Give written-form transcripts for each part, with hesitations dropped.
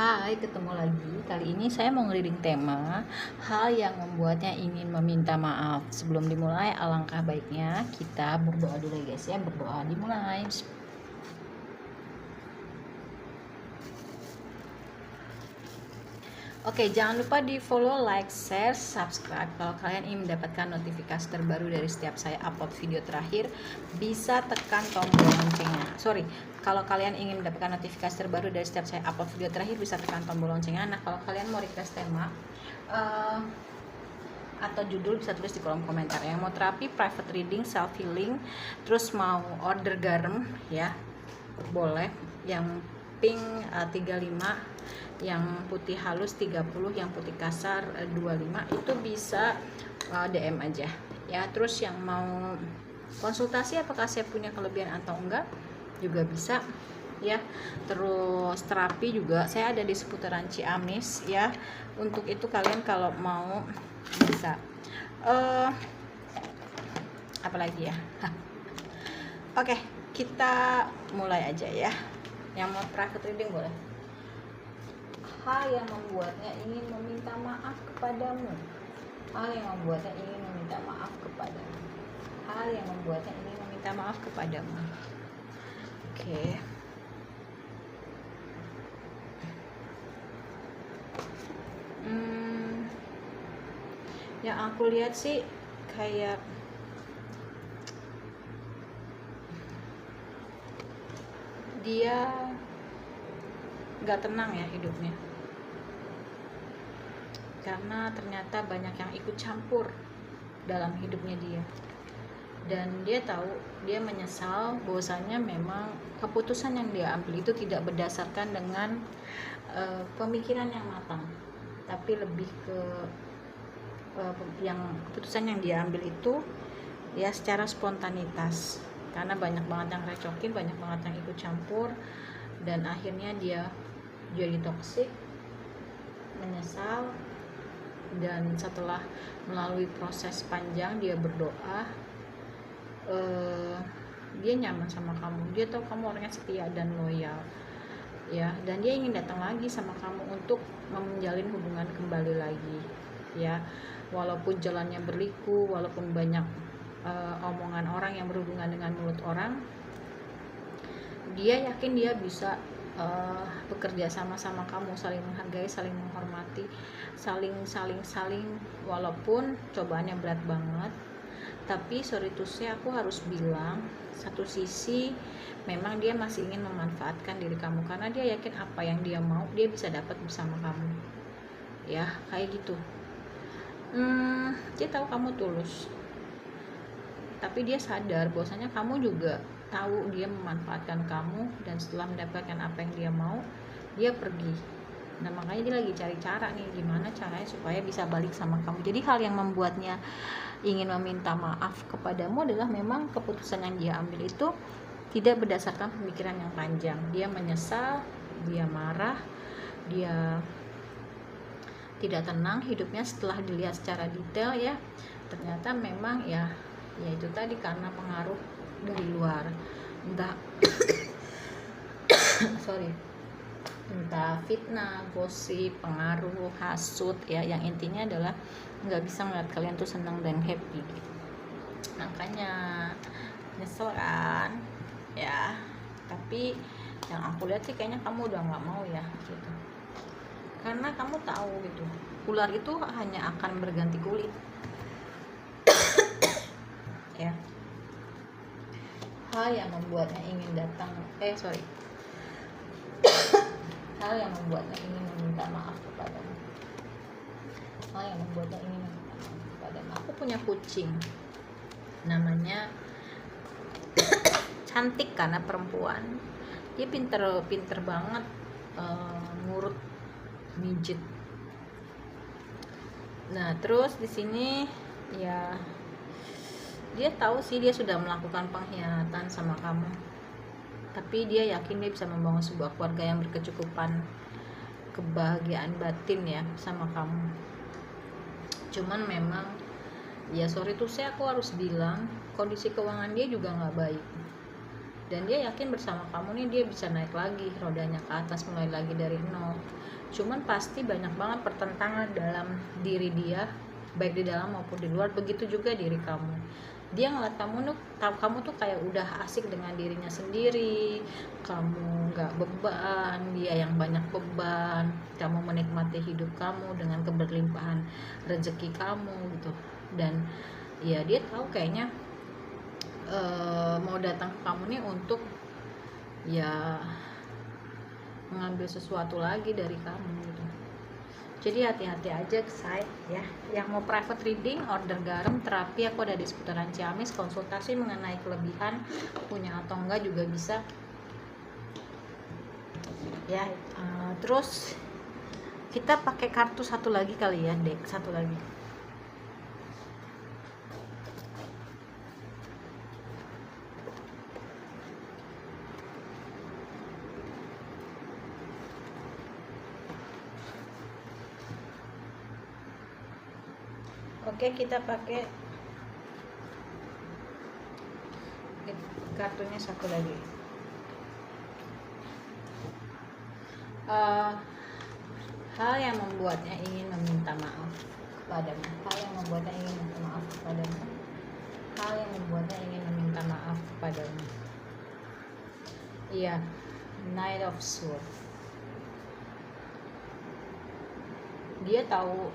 Hai, ketemu lagi. Kali ini saya mau nge-reading tema hal yang membuatnya ingin meminta maaf. Sebelum dimulai, alangkah baiknya kita berdoa dulu ya guys ya. Berdoa dimulai. Oke, jangan lupa di follow, like, share, subscribe. Kalau kalian ingin mendapatkan notifikasi terbaru dari setiap saya upload video terakhir, bisa tekan tombol loncengnya. Kalau kalian ingin mendapatkan notifikasi terbaru dari setiap saya upload video terakhir, bisa tekan tombol loncengnya. Nah, kalau kalian mau request tema atau judul, bisa tulis di kolom komentar. Yang mau terapi, private reading, self healing, terus mau order garam ya, boleh. Yang pink 35, yang putih halus 30, yang putih kasar 25, itu bisa DM aja ya. Terus yang mau konsultasi apakah saya punya kelebihan atau enggak juga bisa ya. Terus terapi juga saya ada di seputaran Ciamis ya. Untuk itu kalian kalau mau bisa apalagi ya. Oke, kita mulai aja ya. Yang mau private reading boleh. Hal yang membuatnya ingin meminta maaf kepadamu. Hal yang membuatnya ingin meminta maaf kepadamu. Hal yang membuatnya ingin meminta maaf kepadamu. Oke. Yang aku lihat sih kayak dia gak tenang ya hidupnya, karena ternyata banyak yang ikut campur dalam hidupnya dia, dan dia tahu, dia menyesal bahwasanya memang keputusan yang dia ambil itu tidak berdasarkan dengan pemikiran yang matang, tapi lebih ke yang keputusan yang dia ambil itu ya secara spontanitas, karena banyak banget yang recokin, banyak banget yang ikut campur, dan akhirnya dia jadi toksik, menyesal. Dan setelah melalui proses panjang dia berdoa, dia nyaman sama kamu, dia tahu kamu orangnya setia dan loyal ya, dan dia ingin datang lagi sama kamu untuk menjalin hubungan kembali lagi ya. Walaupun jalannya berliku, walaupun banyak omongan orang yang berhubungan dengan mulut orang, dia yakin dia bisa bekerja sama-sama kamu, saling menghargai, saling menghormati, saling walaupun cobaannya berat banget. Tapi sorry to say, aku harus bilang, satu sisi memang dia masih ingin memanfaatkan diri kamu, karena dia yakin apa yang dia mau dia bisa dapat bersama kamu ya, kayak gitu. Dia tahu kamu tulus, tapi dia sadar bahwasanya kamu juga tahu dia memanfaatkan kamu, dan setelah mendapatkan apa yang dia mau, dia pergi. Nah, makanya dia lagi cari cara nih, gimana caranya supaya bisa balik sama kamu. Jadi hal yang membuatnya ingin meminta maaf kepadamu adalah memang keputusan yang dia ambil itu tidak berdasarkan pemikiran yang panjang. Dia menyesal, dia marah, dia tidak tenang hidupnya setelah dilihat secara detail ya. Ternyata memang ya itu tadi, karena pengaruh dari luar, entah entah fitnah, gosip, pengaruh, hasut ya, yang intinya adalah nggak bisa ngeliat kalian tuh senang dan happy. Makanya nyesel kan ya, tapi yang aku lihat sih kayaknya kamu udah nggak mau ya gitu, karena kamu tahu gitu, ular itu hanya akan berganti kulit ya. Hal yang membuatnya ingin datang hal yang membuatnya ingin meminta maaf kepadamu. Hal yang membuatnya ingin meminta maaf kepadamu. Aku punya kucing, namanya cantik karena perempuan. Dia pinter banget ngurut, mijit. Nah, terus di sini ya dia tahu sih dia sudah melakukan pengkhianatan sama kamu, tapi dia yakin dia bisa membangun sebuah keluarga yang berkecukupan, kebahagiaan batin ya sama kamu. Cuman memang ya sorry tuh, aku harus bilang kondisi keuangan dia juga nggak baik dan dia yakin bersama kamu nih dia bisa naik lagi rodanya ke atas, mulai lagi dari nol. Cuman pasti banyak banget pertentangan dalam diri dia, baik di dalam maupun di luar. Begitu juga diri kamu, dia ngeliat kamu tuh kayak udah asik dengan dirinya sendiri, kamu nggak beban, dia yang banyak beban, kamu menikmati hidup kamu dengan keberlimpahan rezeki kamu gitu. Dan ya dia tahu kayaknya mau datang ke kamu nih untuk ya mengambil sesuatu lagi dari kamu gitu. Jadi hati-hati aja guys ya. Yang mau private reading, order garam, terapi, aku ada di seputaran Ciamis, konsultasi mengenai kelebihan punya atau enggak juga bisa ya. Terus kita pakai kartu satu lagi kali ya, deck satu lagi. Oke, kita pakai kartunya satu lagi. Hal yang membuatnya ingin meminta maaf kepadamu. Hal yang membuatnya ingin meminta maaf kepadamu. Hal yang membuatnya ingin meminta maaf kepadamu. Iya, Knight of Swords. Dia tahu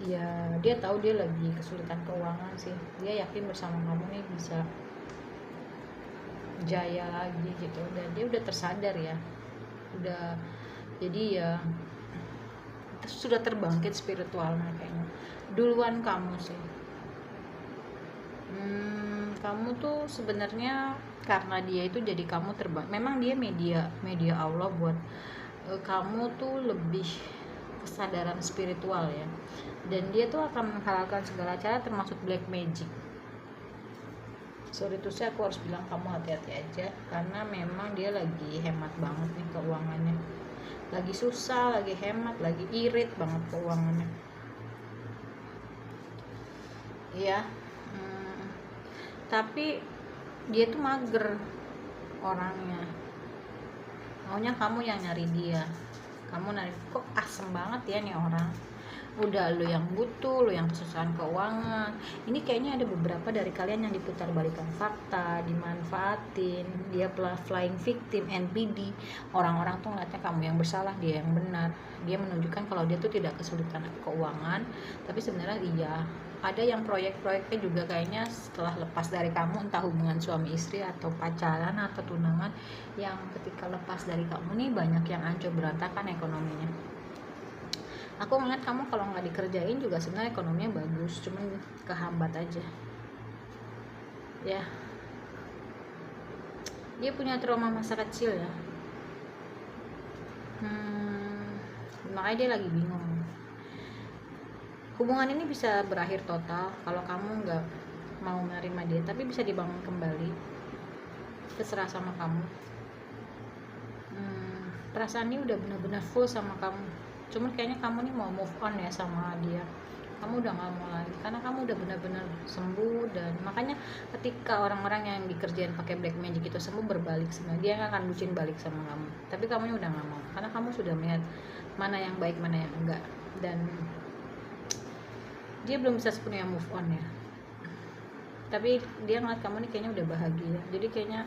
ya dia tahu dia lagi kesulitan keuangan sih. Dia yakin bersama kamu nih bisa jaya lagi gitu, dan dia udah tersadar ya, udah, jadi ya sudah terbangkit spiritualnya kayaknya duluan kamu sih. Kamu tuh sebenarnya karena dia itu jadi kamu terbang, memang dia media Allah buat kamu tuh lebih kesadaran spiritual ya, dan dia tuh akan menghalalkan segala cara termasuk black magic. Sorry tuh aku harus bilang kamu hati-hati aja, karena memang dia lagi hemat banget nih keuangannya, lagi susah, lagi hemat, lagi irit banget keuangannya ya. Tapi dia tuh mager orangnya, maunya kamu yang nyari dia. Kamu nari, kok asem banget ya nih orang, udah lo yang butuh, lo yang kesusahan keuangan. Ini kayaknya ada beberapa dari kalian yang diputar balikan fakta, dimanfaatin, dia flying victim, NPD. Orang-orang tuh ngeliatnya kamu yang bersalah, dia yang benar. Dia menunjukkan kalau dia tuh tidak kesulitan keuangan, tapi sebenarnya iya. Ada yang proyek-proyeknya juga kayaknya setelah lepas dari kamu, entah hubungan suami istri atau pacaran atau tunangan, yang ketika lepas dari kamu nih banyak yang hancur berantakan ekonominya. Aku ngeliat kamu kalau nggak dikerjain juga sebenarnya ekonominya bagus, cuman kehambat aja ya. Dia punya trauma masa kecil ya, makanya dia lagi bingung. Hubungan ini bisa berakhir total kalau kamu nggak mau menerima dia, tapi bisa dibangun kembali, terserah sama kamu. Perasaan ini udah benar-benar full sama kamu, cuman kayaknya kamu nih mau move on ya sama dia. Kamu udah gak mau lagi karena kamu udah benar-benar sembuh. Dan makanya ketika orang-orang yang dikerjain pakai black magic itu sembuh, berbalik sebenarnya dia gak akan bucin balik sama kamu, tapi kamu udah gak mau karena kamu sudah melihat mana yang baik mana yang enggak, dan dia belum bisa sepenuhnya move on ya. Tapi dia ngeliat kamu nih kayaknya udah bahagia, jadi kayaknya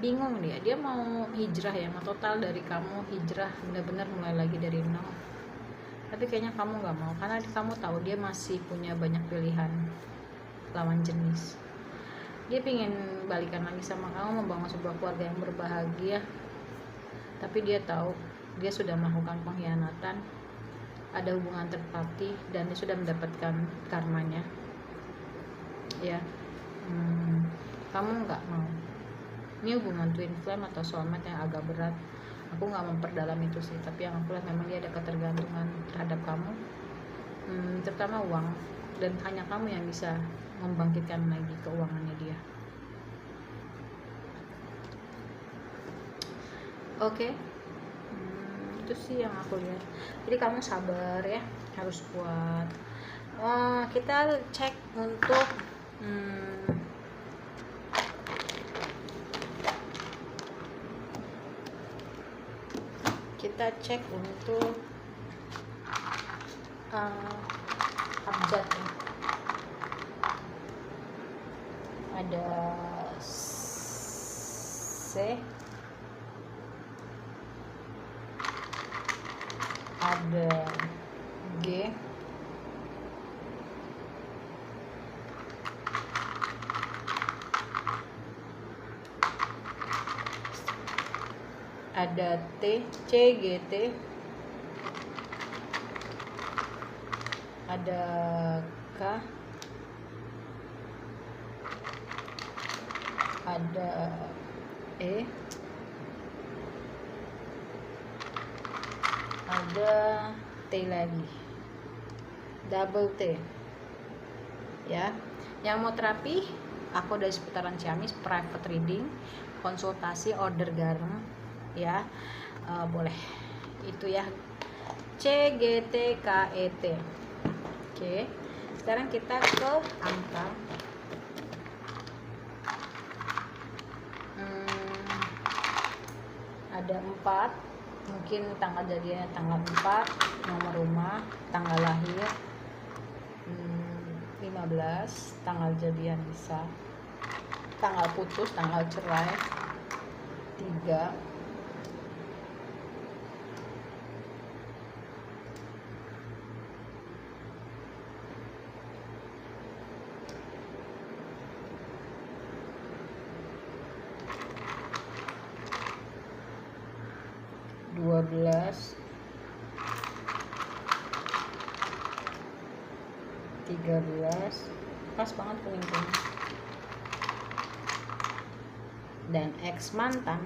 bingung dia mau hijrah ya, mau total dari kamu, hijrah benar-benar mulai lagi dari nol. Tapi kayaknya kamu nggak mau karena kamu tahu dia masih punya banyak pilihan lawan jenis. Dia pingin balikan lagi sama kamu, membangun sebuah keluarga yang berbahagia, tapi dia tahu dia sudah melakukan pengkhianatan, ada hubungan third party, dan dia sudah mendapatkan karmanya ya. Kamu nggak mau. Ini hubungan twin flame atau soulmate yang agak berat. Aku nggak memperdalam itu sih, tapi yang aku lihat memang dia ada ketergantungan terhadap kamu, terutama uang, dan hanya kamu yang bisa membangkitkan lagi keuangannya dia. Oke. Itu sih yang aku lihat. Jadi kamu sabar ya, harus kuat. Kita cek untuk kita cek untuk abjad ya. Ada C, ada G, ada T, C, G, T, ada K, ada E, ada T lagi, double T ya. Yang mau terapi, aku dari seputaran Ciamis, private reading, konsultasi, order garam ya, boleh itu ya, C, G, T, K, E, T. Oke, sekarang kita ke angka. Ada 4, mungkin tanggal jadinya tanggal 4, nomor rumah, tanggal lahir 15, tanggal jadian bisa, tanggal putus, tanggal cerai 3, dua belas, 13, pas banget kuning-kuning, dan ex mantan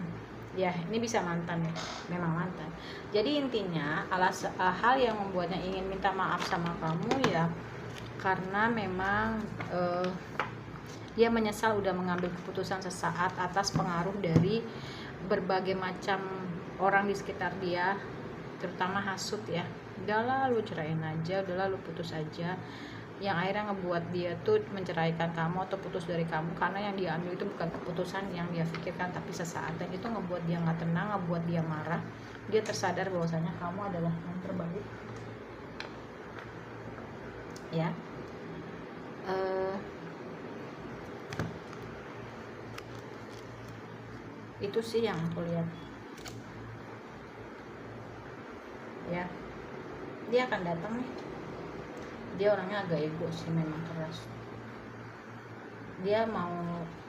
ya, ini bisa mantan ya, memang mantan. Jadi intinya hal yang membuatnya ingin minta maaf sama kamu ya karena memang dia menyesal udah mengambil keputusan sesaat atas pengaruh dari berbagai macam orang di sekitar dia, terutama hasut ya. Udahlah lu ceraiin aja, udahlah lu putus aja, yang akhirnya ngebuat dia tuh menceraikan kamu atau putus dari kamu karena yang dia ambil itu bukan keputusan yang dia pikirkan tapi sesaat, dan itu ngebuat dia nggak tenang, ngebuat dia marah. Dia tersadar bahwasanya kamu adalah yang terbaik ya. Itu sih yang aku lihat ya. Dia akan datang nih, dia orangnya agak ego sih, memang keras. Dia mau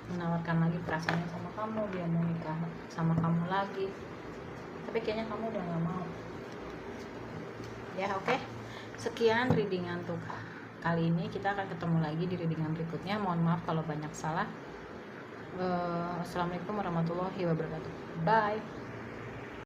menawarkan lagi perasaannya sama kamu, dia mau nikah sama kamu lagi, tapi kayaknya kamu udah gak mau ya. Oke, sekian readingan untuk kali ini. Kita akan ketemu lagi di readingan berikutnya. Mohon maaf kalau banyak salah. Assalamualaikum warahmatullahi wabarakatuh. Bye.